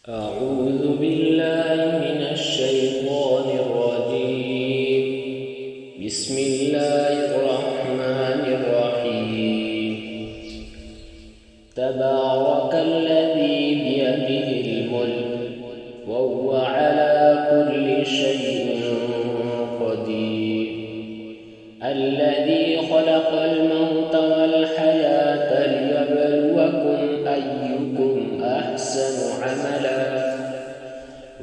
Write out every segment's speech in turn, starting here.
أعوذ بالله من الشيطان الرجيم. بسم الله الرحمن الرحيم. تبارك الذي بيده الملك وهو على كل شيء قدير. الذي خلق الموت والحياة ليبلوكم أيكم أحسن عملا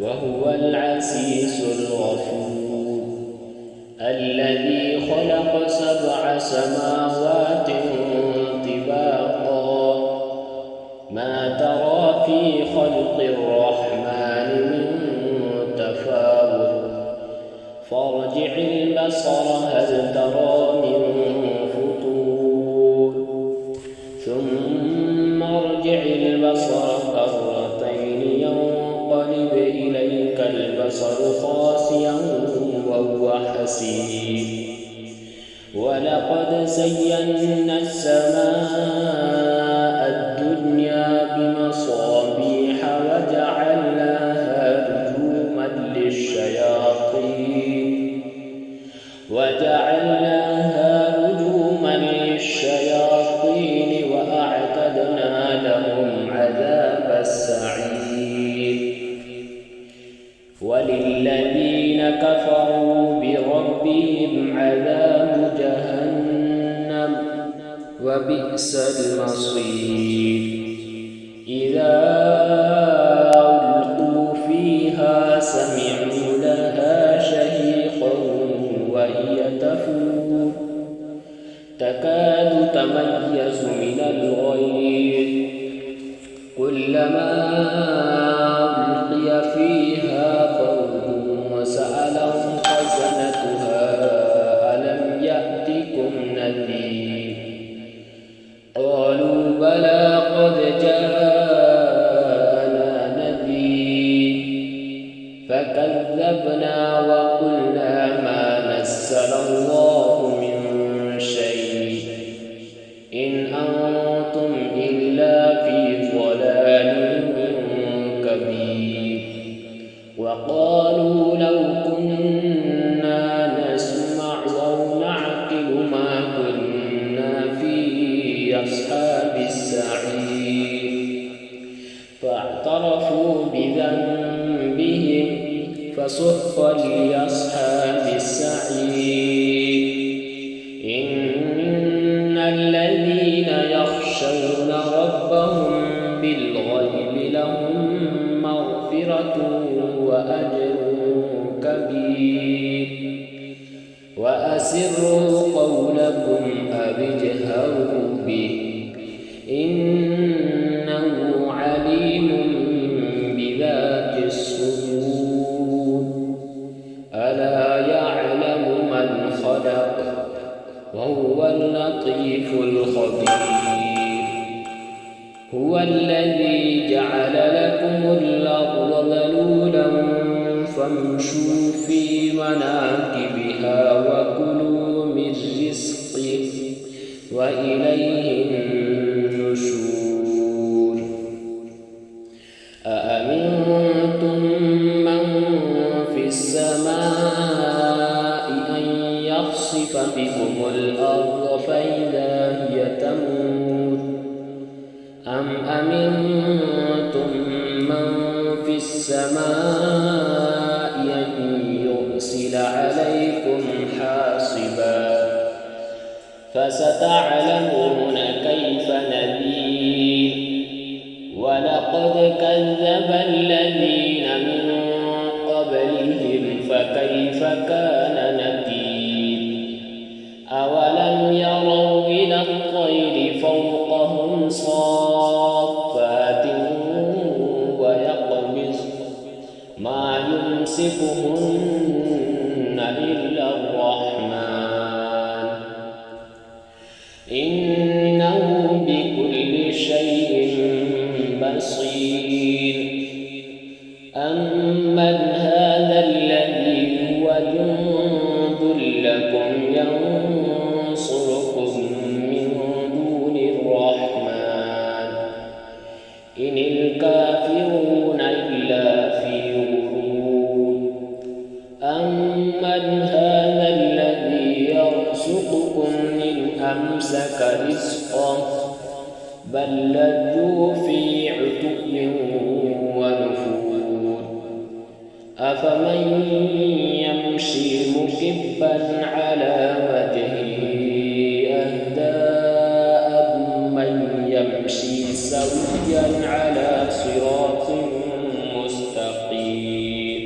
وهو العزيز الغفور. الذي خلق 7 سماوات طباقا ما ترى في خلق الرحمن من تفاوت فارجع البصر هل ترى من فطور ثم ارجع البصر كرتين ينقلب إليك البصر خاسئا وهو حسير. ولقد زينا السماء الدنيا بمصابيح وجعلناها رجوما للشياطين وأعتدنا لهم عذاب السعير. وللذين كفروا بربهم عذاب جهنم وبئس المصير. إذا ألقوا فيها سمعوا لها شهيقا وهي تفور تكاد تميز من الغيظ كلما ألقي فيها فوج وسألهم خزنتها ألم يأتكم نذير قالوا بلى قد جاءنا نذير فكذبنا وقلنا ما نزل الله من شيء إن أنتم إلا في ضلال كبير. وقالوا لو كنا نسمع أو نعقل ما كنا في أصحاب السعير فاعترفوا بذنبهم فسحقا لأصحاب السعير. إن الذين يخشون ربهم بالغيب لهم مغفرة وأجر كبير. وأسروا قولكم أو اجهروا به إنه عليم بذات الصدور. ألا يعلم من خلق وهو اللطيف الخبير. هو الذي جعل لكم الأرض ذلولا فامشوا في مناكبها وكلوا من رزقه وإليه النشور. أأمنتم من في السماء أن يخسف بكم الأرض فإذا هي تمور أم أمنتم من في السماء أن يرسل عليكم حاصبا فستعلمون كيف نذير. ولقد كذب الذين من قبلهم فكيف كان نكير. أولم يروا إلى الطير فوقهم صافات ويقبض ما يمسكهن إلا الرحمن إنه بكل شيء بصير. أمن هذا الذي هو جند لكم ينصركم من دون الرحمن إن الكافرون الكافرون إلا في غرور. أمن هذا الذي يرزقكم إن أمسك رزقه بل لجوا في عتب ونفور. أفمن يمشي مكبا على وجهه أهدى أمن يمشي سويا على صراط مستقيم.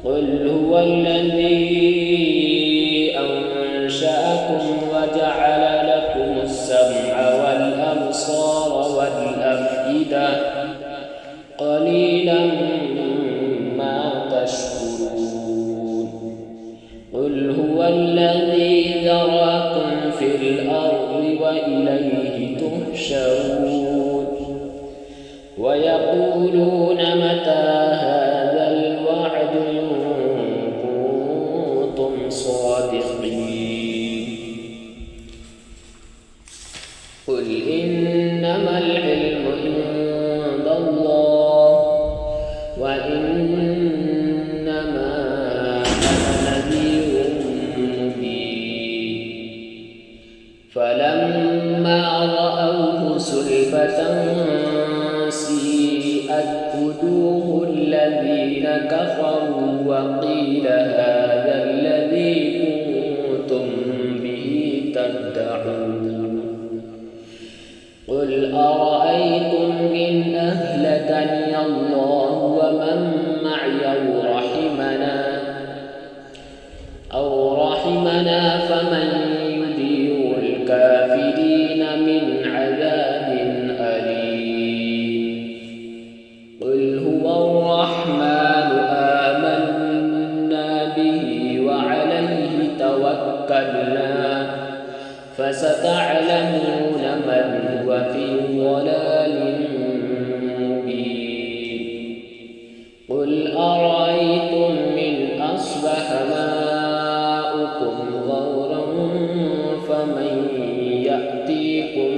قل هو الذي أنشأكم وجعل لكم السمع والأبصار والأفئدة قليلا ما تشكرون. قل هو الذي ذراكم في الأرض وإليه تحشرون. ويقولون متى هذا الوعد إن كنتم صادقين. قل إنما العلم عند الله وإنما أنا نذير مبين. فلما رأوه زلفة سيئت وجوه الذين كفروا وقيل هذا الذي كنتم به تدعون. قل أرأيتم إن أهلكني الله ومن معي أو رحمنا فمن يجير الكافرين من عذاب أليم. قل هو الرحمن آمنا به وعليه توكلنا فستعلمون من هو في ضلال مبين. قل أرأيتم إن أصبح ماؤكم غورا فمن يأتيكم